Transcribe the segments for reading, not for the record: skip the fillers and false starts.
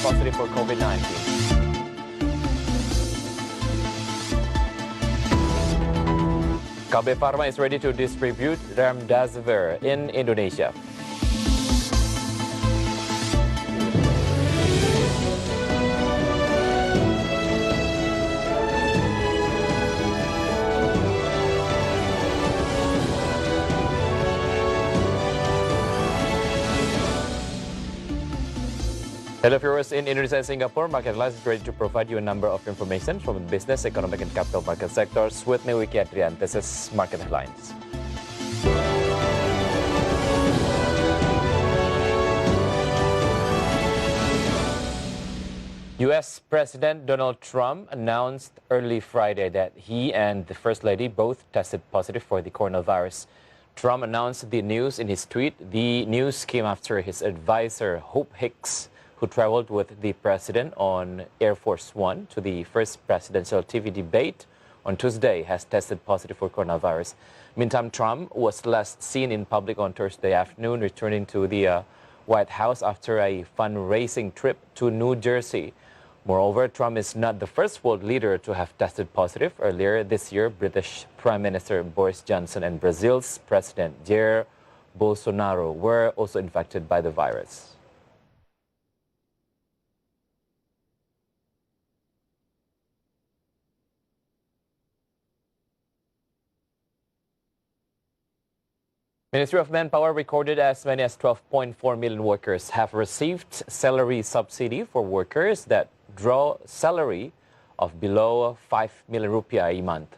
positive for COVID-19. KB Pharma is ready to distribute remdesivir in Indonesia. Hello viewers in Indonesia and Singapore, Market Headlines is ready to provide you a number of information from the business, economic and capital market sectors. With me, Wicky Adrian. This is Market Headlines. U.S. President Donald Trump announced early Friday that he and the First Lady both tested positive for the coronavirus. Trump announced the news in his tweet. The news came after his advisor, Hope Hicks, who traveled with the president on Air Force One to the first presidential TV debate on Tuesday, has tested positive for coronavirus. Meantime, Trump was last seen in public on Thursday afternoon, returning to the White House after a fundraising trip to New Jersey. Moreover, Trump is not the first world leader to have tested positive. Earlier this year, British Prime Minister Boris Johnson and Brazil's President Jair Bolsonaro were also infected by the virus. Ministry of Manpower recorded as many as 12.4 million workers have received salary subsidy for workers that draw salary of below 5 million rupiah a month.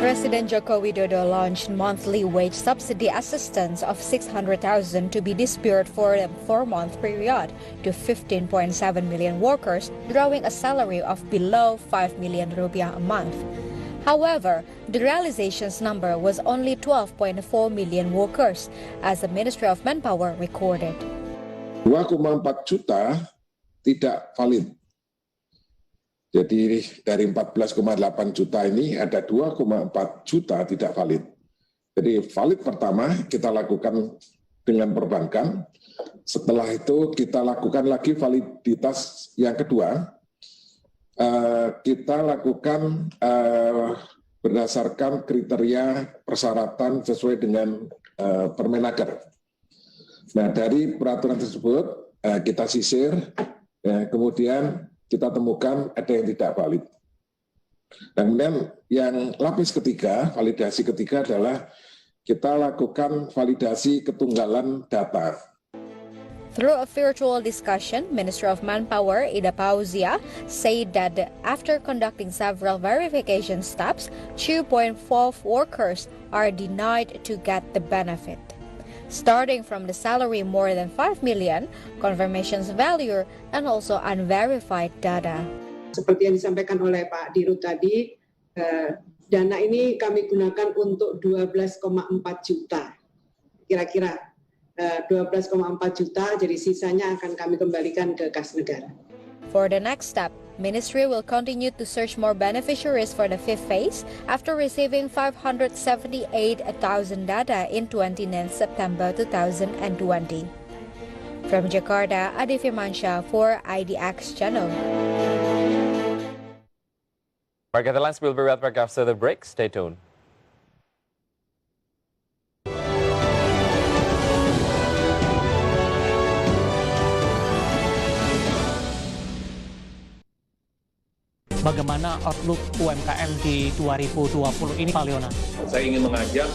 President Joko Widodo launched monthly wage subsidy assistance of 600,000 to be disbursed for a 4-month period to 15.7 million workers drawing a salary of below 5 million rupiah a month. However, the realizations number was only 12.4 million workers, as the Ministry of Manpower recorded. 2,4 juta tidak valid. Jadi dari 14,8 juta ini ada 2,4 juta tidak valid. Jadi valid pertama kita lakukan dengan perbankan. Setelah itu kita lakukan lagi validitas yang kedua. Kita lakukan berdasarkan kriteria persyaratan sesuai dengan Permenaker. Nah, dari peraturan tersebut kita sisir, kemudian kita temukan ada yang tidak valid. Dan kemudian yang lapis ketiga, validasi ketiga adalah kita lakukan validasi ketunggalan data. Through a virtual discussion, Minister of Manpower Ida Pauzia said that after conducting several verification steps, 2.4 workers are denied to get the benefit. Starting from the salary more than 5 million, confirmations value, and also unverified data. Seperti yang disampaikan oleh Pak Dirut tadi, dana ini kami gunakan untuk 12,4 juta, kira-kira. 12,4 juta, jadi sisanya akan kami kembalikan ke kas negara. For the next step, Ministry will continue to search more beneficiaries for the fifth phase after receiving 578,000 data in 29 September 2020. From Jakarta, Adi Firmansyah for IDX Channel. Market Headlines will be right back after the break. Stay tuned. Bagaimana outlook UMKM di 2020 ini, Pak Leona? Saya ingin mengajak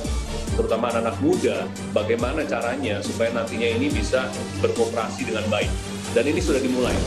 terutama anak-anak muda bagaimana caranya supaya nantinya ini bisa berkooperasi dengan baik. Dan ini sudah dimulai.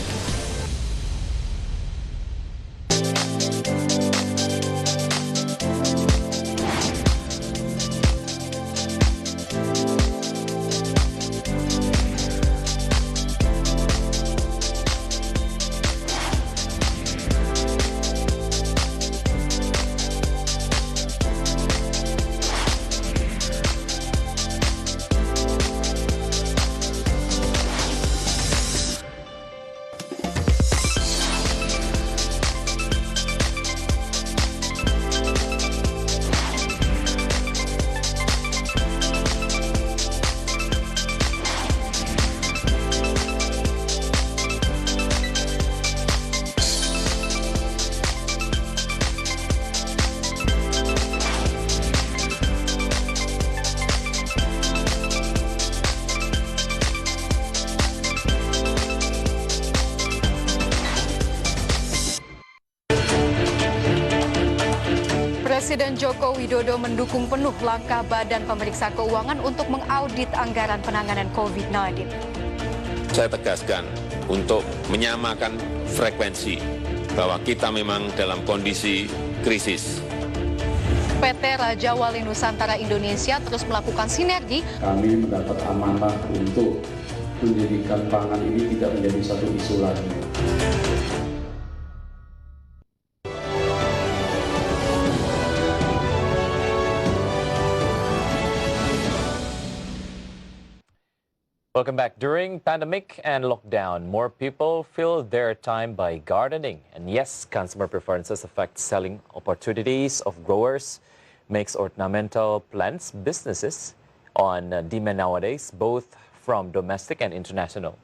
Presiden Joko Widodo mendukung penuh langkah Badan Pemeriksa Keuangan untuk mengaudit anggaran penanganan COVID-19. Saya tegaskan untuk menyamakan frekuensi bahwa kita memang dalam kondisi krisis. PT Raja Wali Nusantara Indonesia terus melakukan sinergi. Kami mendapat amanah untuk menjadikan pangan ini tidak menjadi satu isu lagi. Welcome back. During pandemic and lockdown, more people fill their time by gardening. And yes, consumer preferences affect selling opportunities of growers, makes ornamental plants businesses on demand nowadays, both from domestic and international.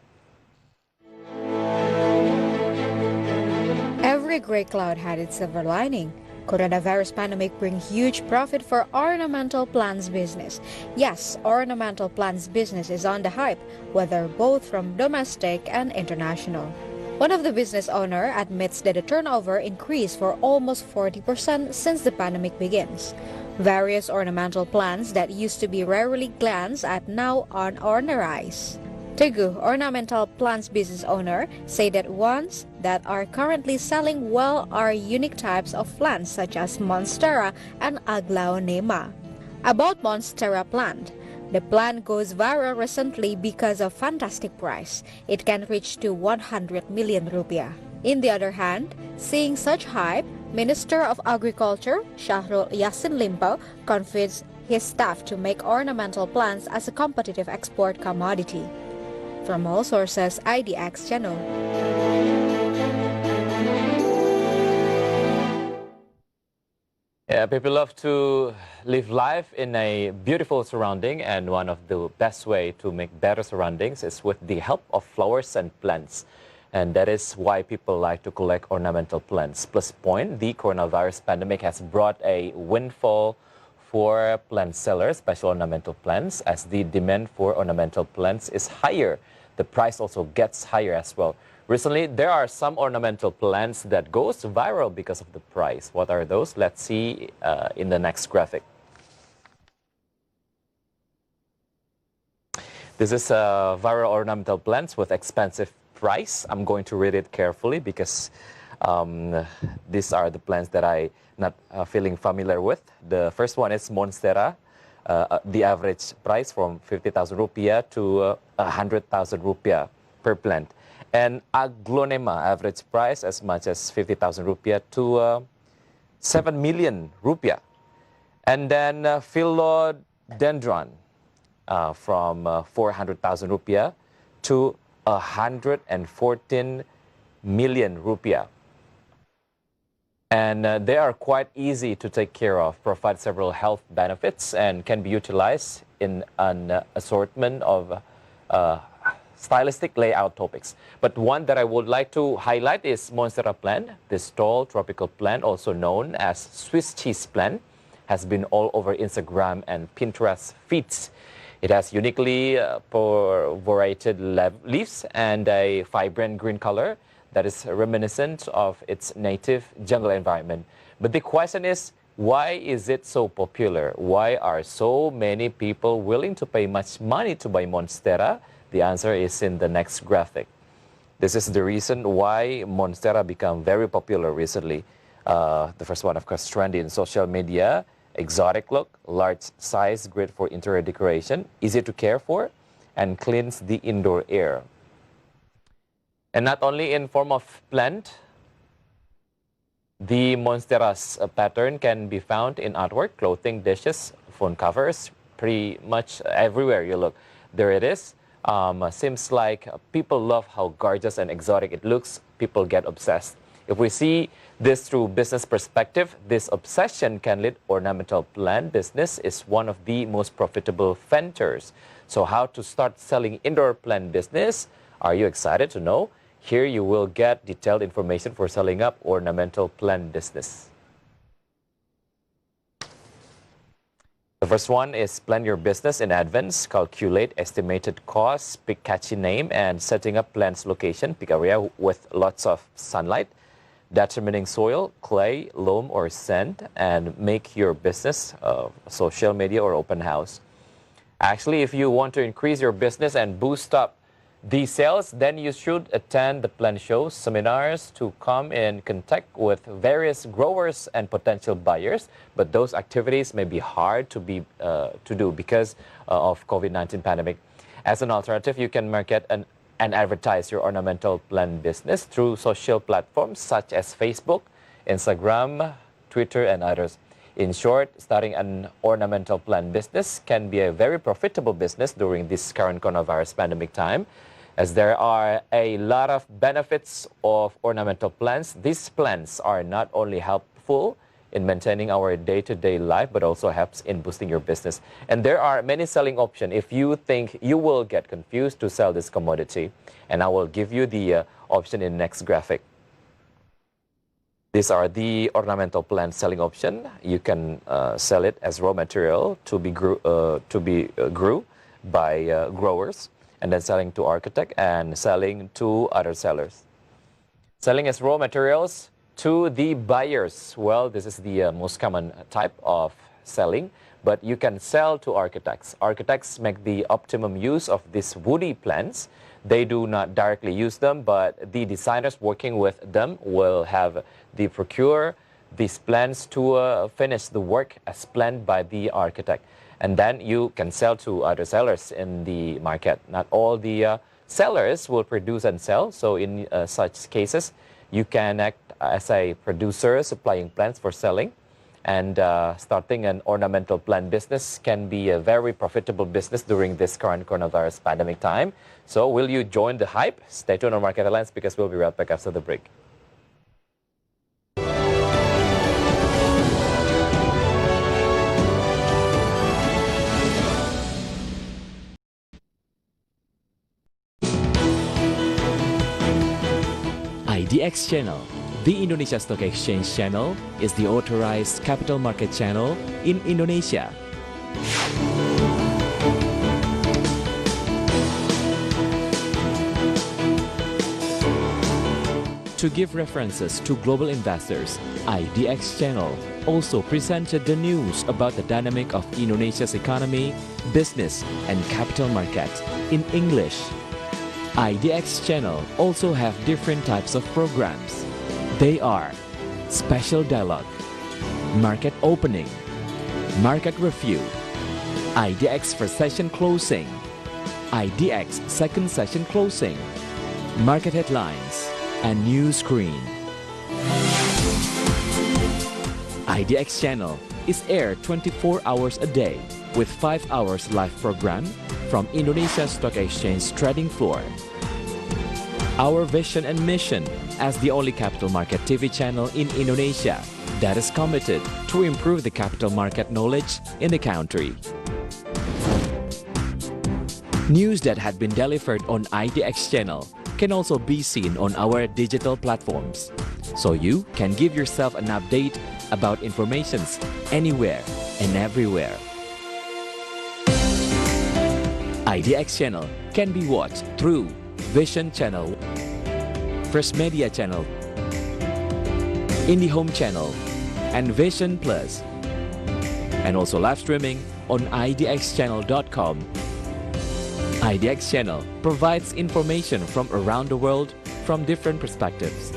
Every gray cloud had its silver lining. Coronavirus pandemic brings huge profit for ornamental plants business. Yes, ornamental plants business is on the hype, whether both from domestic and international. One of the business owner admits that the turnover increased for almost 40% since the pandemic begins. Various ornamental plants that used to be rarely glanced at now are on the rise. Teguh, ornamental plants business owner, say that ones that are currently selling well are unique types of plants such as Monstera and Aglaonema. About Monstera plant, the plant goes viral recently because of fantastic price. It can reach to 100 million rupiah. In the other hand, seeing such hype, Minister of Agriculture Syahrul Yassin Limpo convinced his staff to make ornamental plants as a competitive export commodity. From all sources, IDX Channel. Yeah, people love to live life in a beautiful surrounding, and one of the best way to make better surroundings is with the help of flowers and plants. And that is why people like to collect ornamental plants. Plus point, the coronavirus pandemic has brought a windfall for plant sellers, special ornamental plants, as the demand for ornamental plants is higher. The price also gets higher as well. Recently, there are some ornamental plants that goes viral because of the price. What are those? Let's see in the next graphic. This is viral ornamental plants with expensive price. I'm going to read it carefully because these are the plants that I not feeling familiar with. The first one is Monstera. The average price from 50,000 rupiah to 100,000 rupiah per plant. And Aglaonema, average price as much as 50,000 rupiah to 7 million rupiah. And then Philodendron from 400,000 rupiah to 114 million rupiah. And they are quite easy to take care of, provide several health benefits, and can be utilized in an assortment of stylistic layout topics. But one that I would like to highlight is Monstera plant. This tall tropical plant, also known as Swiss cheese plant, has been all over Instagram and Pinterest feeds. It has uniquely perforated leaves and a vibrant green color that is reminiscent of its native jungle environment. But the question is, why is it so popular? Why are so many people willing to pay much money to buy Monstera? The answer is in the next graphic. This is the reason why Monstera became very popular recently. The first one, of course, trendy in social media, exotic look, large size, great for interior decoration, easy to care for, and cleans the indoor air. And not only in form of plant, the Monstera's pattern can be found in artwork, clothing, dishes, phone covers, pretty much everywhere you look. There it is. Seems like people love how gorgeous and exotic it looks. People get obsessed. If we see this through business perspective, this obsession can lead ornamental plant business is one of the most profitable ventures. So how to start selling indoor plant business? Are you excited to know? Here you will get detailed information for selling up ornamental plant business. The first one is plan your business in advance, calculate estimated costs, pick catchy name, and setting up plant's location, pick area with lots of sunlight. determining soil, clay, loam, or sand, and make your business social media or open house. Actually, if you want to increase your business and boost up the sales, then you should attend the plant shows, seminars to come in contact with various growers and potential buyers. But those activities may be hard to do because of COVID-19 pandemic. As an alternative, you can market and advertise your ornamental plant business through social platforms such as Facebook, Instagram, Twitter, and others. In short, starting an ornamental plant business can be a very profitable business during this current coronavirus pandemic time, as there are a lot of benefits of ornamental plants. These plants are not only helpful in maintaining our day-to-day life, but also helps in boosting your business. And there are many selling options if you think you will get confused to sell this commodity. And I will give you the option in next graphic. These are the ornamental plant selling option. You can sell it as raw material to be grew by growers, and then selling to architect and selling to other sellers. Selling as raw materials to the buyers. Well, this is the most common type of selling, but you can sell to architects. Architects make the optimum use of these woody plants. They do not directly use them, but the designers working with them will have the procure these plans to finish the work as planned by the architect. And then you can sell to other sellers in the market. Not all the sellers will produce and sell. So in such cases, you can act as a producer supplying plants for selling. And starting an ornamental plant business can be a very profitable business during this current coronavirus pandemic time. So will you join the hype? Stay tuned on Market Headlines because we'll be right back after the break. IDX Channel, the Indonesia Stock Exchange channel, is the authorized capital market channel in Indonesia. To give references to global investors, IDX Channel also presented the news about the dynamic of Indonesia's economy, business, and capital market in English. IDX Channel also have different types of programs. They are Special Dialogue, Market Opening, Market Review, IDX First Session Closing, IDX Second Session Closing, Market Headlines, and News Screen. IDX Channel is aired 24 hours a day with 5 hours live program from Indonesia Stock Exchange trading floor. Our vision and mission as the only capital market TV channel in Indonesia that is committed to improve the capital market knowledge in the country. News that had been delivered on IDX Channel can also be seen on our digital platforms, so you can give yourself an update about informations anywhere and everywhere. IDX Channel can be watched through Vision Channel, First Media Channel, IndiHome Channel, and Vision Plus, and also live streaming on idxchannel.com. IDX Channel provides information from around the world from different perspectives.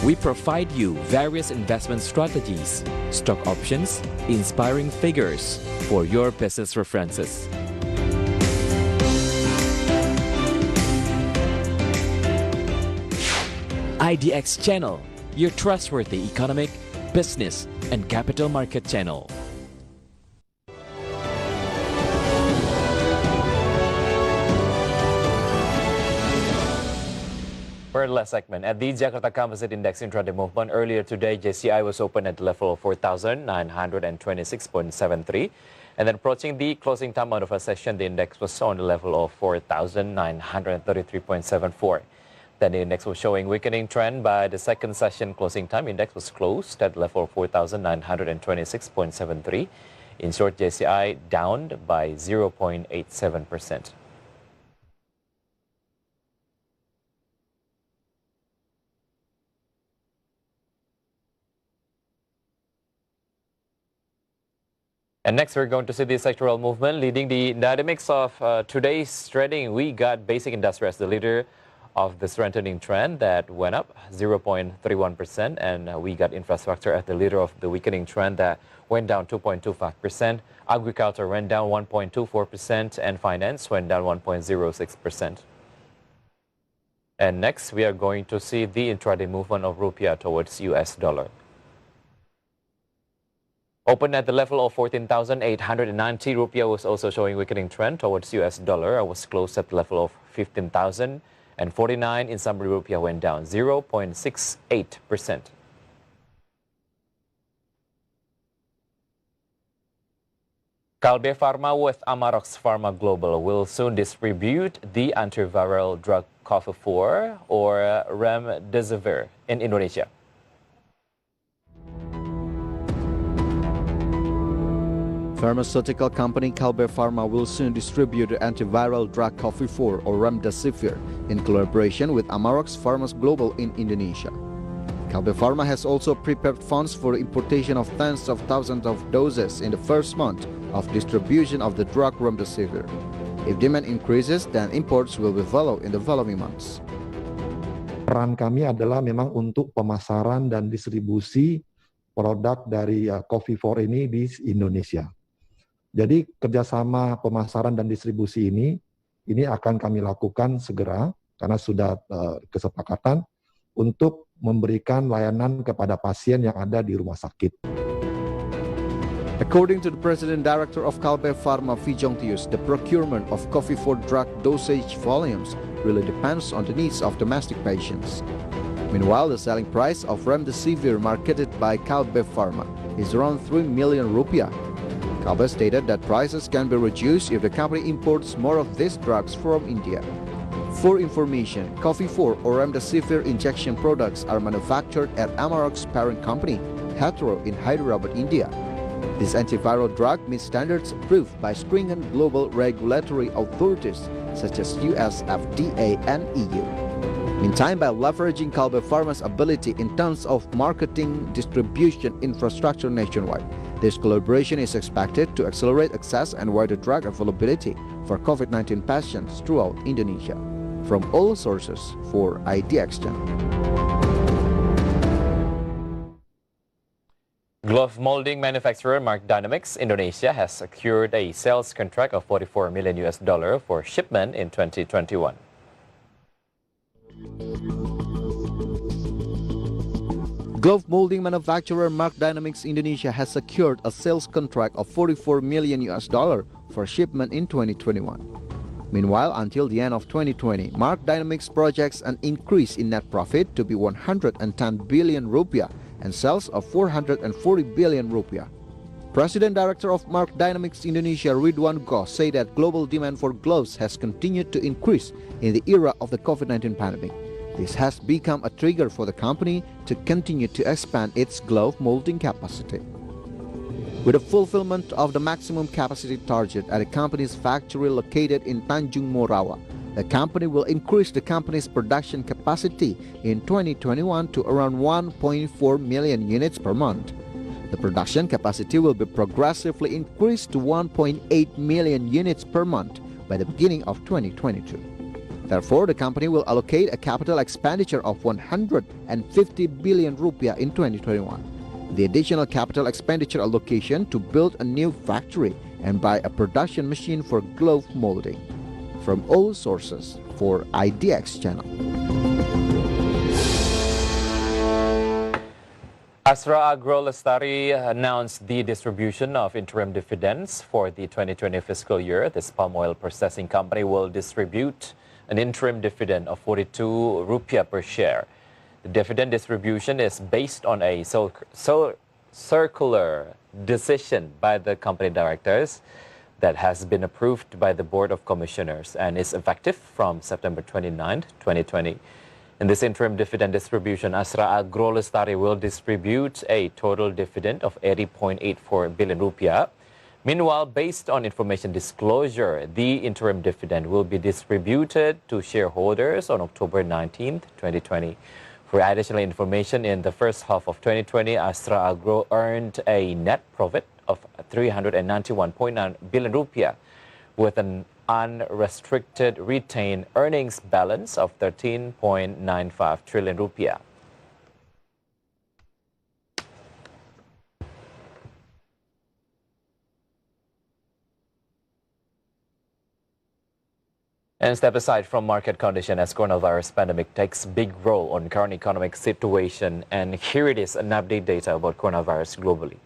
We provide you various investment strategies, stock options, inspiring figures for your business references. IDX Channel, your trustworthy economic, business, and capital market channel. For the last segment, at the Jakarta Composite Index intraday movement earlier today, JCI was open at the level of 4,926.73. And then approaching the closing time out of a session, the index was on the level of 4,933.74. Then the index was showing weakening trend by the second session closing time. Index was closed at level of 4,926.73. In short, JCI down by 0.87%. And next, we're going to see the sectoral movement leading the dynamics of today's trading. We got basic industry as the leader of the strengthening trend that went up 0.31%, and we got infrastructure as the leader of the weakening trend that went down 2.25%. Agriculture went down 1.24%, and finance went down 1.06%. And next, we are going to see the intraday movement of rupiah towards US dollar. Open at the level of 14,890, rupiah was also showing weakening trend towards US dollar. I was closed at the level of 15,049. In summary, rupiah went down 0.68%. Kalbe Pharma with Amarox Pharma Global will soon distribute the antiviral drug Oktober or remdesivir in Indonesia. Pharmaceutical company Kalbe Pharma will soon distribute the antiviral drug Oktober or remdesivir in collaboration with Amarox Pharma Global in Indonesia. Kalbe Pharma has also prepared funds for the importation of tens of thousands of doses in the first month of distribution of the drug remdesivir. If demand increases, then imports will be follow in the following months. Peran kami adalah memang untuk pemasaran dan distribusi produk dari Oktober ini di Indonesia. Jadi kerjasama pemasaran dan distribusi ini akan kami lakukan segera karena sudah kesepakatan untuk memberikan layanan kepada pasien yang ada di rumah sakit. According to the President Director of Kalbe Pharma, Fijongtius, the procurement of Oktober drug dosage volumes really depends on the needs of domestic patients. Meanwhile, the selling price of remdesivir marketed by Kalbe Pharma is around 3 million rupiah. Kalbe stated that prices can be reduced if the company imports more of these drugs from India. For information, Oktober or remdesivir injection products are manufactured at Amarox parent company, Hetero in Hyderabad, India. This antiviral drug meets standards approved by stringent global regulatory authorities such as US FDA and EU. Meantime, by leveraging Kalbe Pharma's ability in terms of marketing distribution infrastructure nationwide, this collaboration is expected to accelerate access and wider drug availability for COVID-19 patients throughout Indonesia. From all sources for IDX Channel. Glove molding manufacturer Mark Dynamics Indonesia has secured a sales contract of $44 million for shipment in 2021. Glove molding manufacturer Mark Dynamics Indonesia has secured a sales contract of $44 million for shipment in 2021. Meanwhile, until the end of 2020, Mark Dynamics projects an increase in net profit to be 110 billion rupiah and sales of 440 billion rupiah. President Director of Mark Dynamics Indonesia Ridwan Goh said that global demand for gloves has continued to increase in the era of the COVID-19 pandemic. This has become a trigger for the company to continue to expand its glove molding capacity. With the fulfillment of the maximum capacity target at the company's factory located in Tanjung Morawa, the company will increase the company's production capacity in 2021 to around 1.4 million units per month. The production capacity will be progressively increased to 1.8 million units per month by the beginning of 2022. Therefore, the company will allocate a capital expenditure of 150 billion rupiah in 2021. The additional capital expenditure allocation to build a new factory and buy a production machine for glove molding. From all sources for IDX Channel. Astra Agro Lestari announced the distribution of interim dividends for the 2020 fiscal year. This palm oil processing company will distribute an interim dividend of 42 rupiah per share. The dividend distribution is based on a circular decision by the company directors that has been approved by the Board of Commissioners and is effective from September 29, 2020. In this interim dividend distribution, Astra Agro Lestari will distribute a total dividend of 80.84 billion rupiah. Meanwhile, based on information disclosure, the interim dividend will be distributed to shareholders on October 19, 2020. For additional information, in the first half of 2020, Astra Agro earned a net profit of 391.9 billion rupiah, with an unrestricted retained earnings balance of 13.95 trillion rupiah. And step aside from market condition as coronavirus pandemic takes big role on current economic situation. And here it is, an update data about coronavirus globally.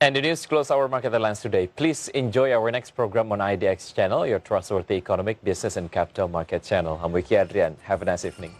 And the news close our market headlines today. Please enjoy our next program on IDX Channel, your trustworthy economic, business, and capital market channel. I'm Wicky Adrian. Have a nice evening.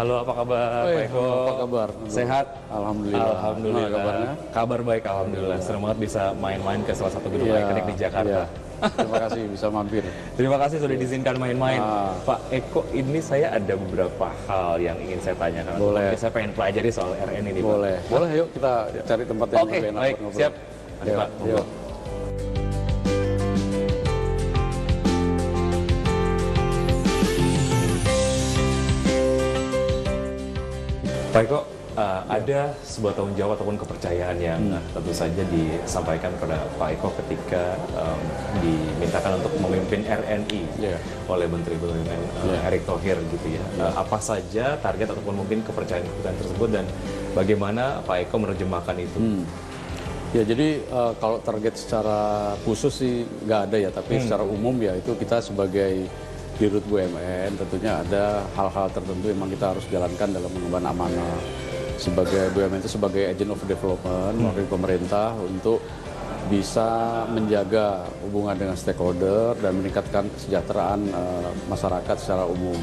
Halo, apa kabar Pak Eko? Apa kabar? Sehat? Alhamdulillah. Alhamdulillah. Kabarnya? Kabar baik, alhamdulillah. Senang banget bisa main-main ke salah satu gedung ikonik di Jakarta. Terima kasih bisa mampir. Terima kasih sudah diizinkan main-main. Pak Eko, ini saya ada beberapa hal yang ingin saya tanyakan. Boleh. Saya pengen pelajari soal RN ini, Pak. Boleh. Boleh, yuk kita cari tempat yang lebih enak. Baik, siap. Ayo, Pak. Yuk. Pak Eko, ada sebuah tanggung jawab ataupun kepercayaan yang tentu saja disampaikan kepada Pak Eko ketika dimintakan untuk memimpin RNI oleh Menteri BUMN Erick Thohir gitu ya. Apa saja target ataupun mungkin kepercayaan tersebut dan bagaimana Pak Eko menerjemahkan itu? Ya jadi kalau target secara khusus sih nggak ada ya, tapi secara umum ya itu kita sebagai Dirut BUMN tentunya ada hal-hal tertentu yang memang kita harus jalankan dalam mengemban amanah sebagai BUMN itu sebagai agent of development dari pemerintah untuk bisa menjaga hubungan dengan stakeholder dan meningkatkan kesejahteraan masyarakat secara umum.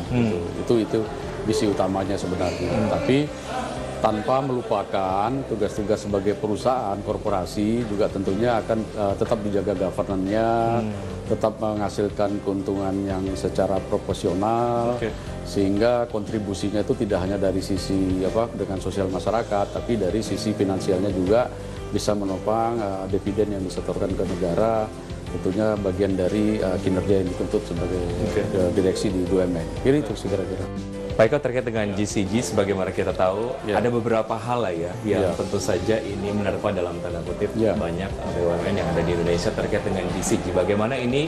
Itu misi utamanya sebenarnya. Tapi tanpa melupakan tugas-tugas sebagai perusahaan korporasi juga tentunya akan tetap dijaga governance-nya, tetap menghasilkan keuntungan yang secara proporsional, sehingga kontribusinya itu tidak hanya dari sisi dengan sosial masyarakat, tapi dari sisi finansialnya juga bisa menopang dividen yang disetorkan ke negara, tentunya bagian dari kinerja yang dituntut sebagai direksi di BUMN. Ini itu sih kira-kira. Pak Eko, terkait dengan GCG, sebagaimana kita tahu, ada beberapa hal lah ya yang tentu saja ini menerpa dalam tanda kutip banyak BUMN yang ada di Indonesia terkait dengan GCG. Bagaimana ini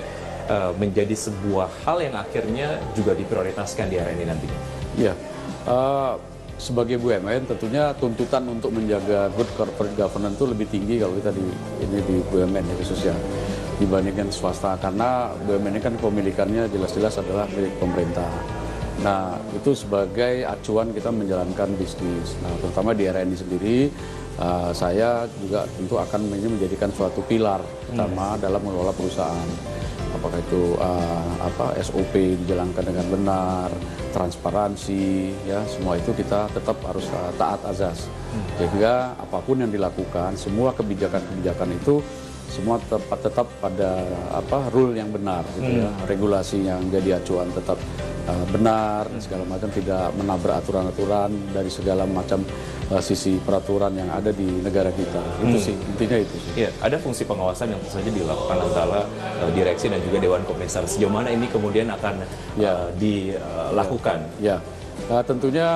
menjadi sebuah hal yang akhirnya juga diprioritaskan di era ini nantinya? Ya, sebagai BUMN tentunya tuntutan untuk menjaga good corporate governance itu lebih tinggi kalau kita di BUMN khususnya dibandingkan swasta, karena BUMN ini kan pemilikannya jelas-jelas adalah milik pemerintah. Nah, itu sebagai acuan kita menjalankan bisnis. Nah, terutama di era ini sendiri, saya juga tentu akan menjadikan suatu pilar utama dalam mengelola perusahaan. Apakah itu SOP dijalankan dengan benar, transparansi, ya semua itu kita tetap harus taat azas. Sehingga apapun yang dilakukan, semua kebijakan-kebijakan itu semua tetap pada rule yang benar, gitu ya. Regulasi yang jadi acuan tetap benar, segala macam, tidak menabrak aturan-aturan dari segala macam sisi peraturan yang ada di negara kita. Itu sih intinya itu sih. Ya, ada fungsi pengawasan yang tentu saja dilakukan antara direksi dan juga Dewan Komisaris. Sejauh mana ini kemudian akan dilakukan? Ya, tentunya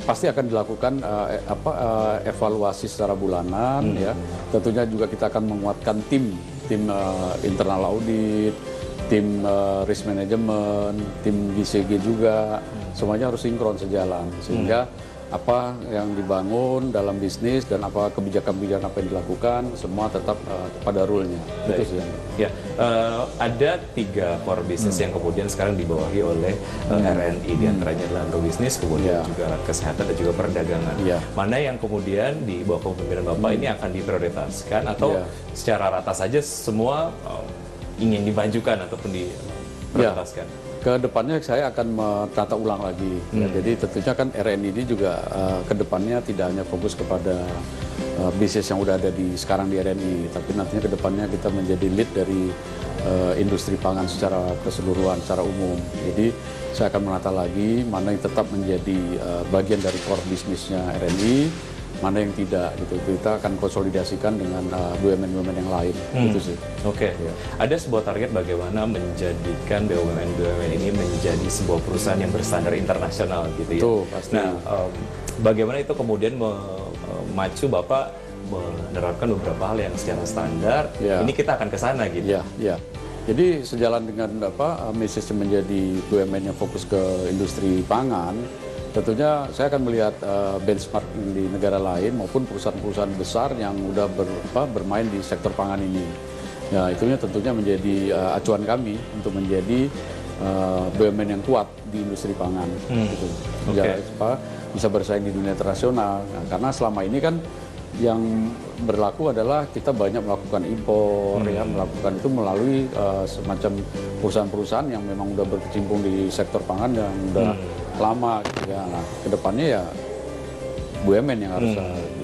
pasti akan dilakukan evaluasi secara bulanan, ya. Tentunya juga kita akan menguatkan tim internal audit, tim risk management, tim GCG juga, semuanya harus sinkron sejalan, sehingga apa yang dibangun dalam bisnis dan apa kebijakan-kebijakan apa yang dilakukan semua tetap pada rule-nya. Itu sih. Ya, ada 3 core business yang kemudian sekarang dibawahi oleh RNI, diantaranya adalah agrobisnis, kemudian juga kesehatan dan juga perdagangan. Mana yang kemudian di bawah kepemimpinan Bapak ini akan diprioritaskan atau secara rata saja semua ingin dimajukan ataupun diprioritaskan? Kedepannya saya akan menata ulang lagi. Ya, jadi tentunya kan RNI ini juga kedepannya tidak hanya fokus kepada bisnis yang udah ada sekarang di RNI, tapi nantinya kedepannya kita menjadi lead dari industri pangan secara keseluruhan, secara umum. Jadi saya akan menata lagi mana yang tetap menjadi bagian dari core bisnisnya RNI, mana yang tidak, gitu. Kita akan konsolidasikan dengan BUMN-BUMN yang lain. Itu sih. Oke. Ada sebuah target bagaimana menjadikan BUMN-BUMN ini menjadi sebuah perusahaan yang berstandar internasional, gitu ya. Pasti. Nah, bagaimana itu kemudian memacu Bapak menerapkan beberapa hal yang secara standar? Ini kita akan ke sana, gitu. Jadi sejalan dengan message menjadi BUMN yang fokus ke industri pangan, tentunya saya akan melihat benchmark di negara lain maupun perusahaan-perusahaan besar yang udah bermain di sektor pangan ini. Ya, itunya tentunya menjadi acuan kami untuk menjadi BUMN yang kuat di industri pangan. Gitu. Bisa bersaing di dunia internasional. Nah, karena selama ini kan yang berlaku adalah kita banyak melakukan impor, ya, melakukan itu melalui semacam perusahaan-perusahaan yang memang udah berkecimpung di sektor pangan yang udah lama, gitu ya. Nah, kedepannya ya BUMN yang harus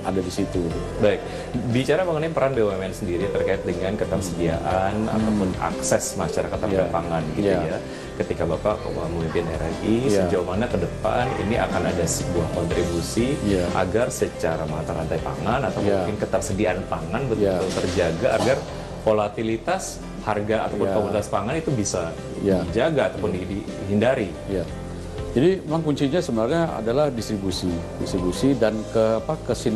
ada di situ. Baik, bicara mengenai peran BUMN sendiri terkait dengan ketersediaan ataupun akses masyarakat terhadap pangan, gitu ya. Ketika Bapak memimpin RNI, sejauh mana ke depan ini akan ada sebuah kontribusi agar secara mata rantai pangan atau mungkin ketersediaan pangan betul-betul terjaga agar volatilitas harga ataupun komoditas pangan itu bisa dijaga ataupun dihindari. Jadi memang kuncinya sebenarnya adalah distribusi dan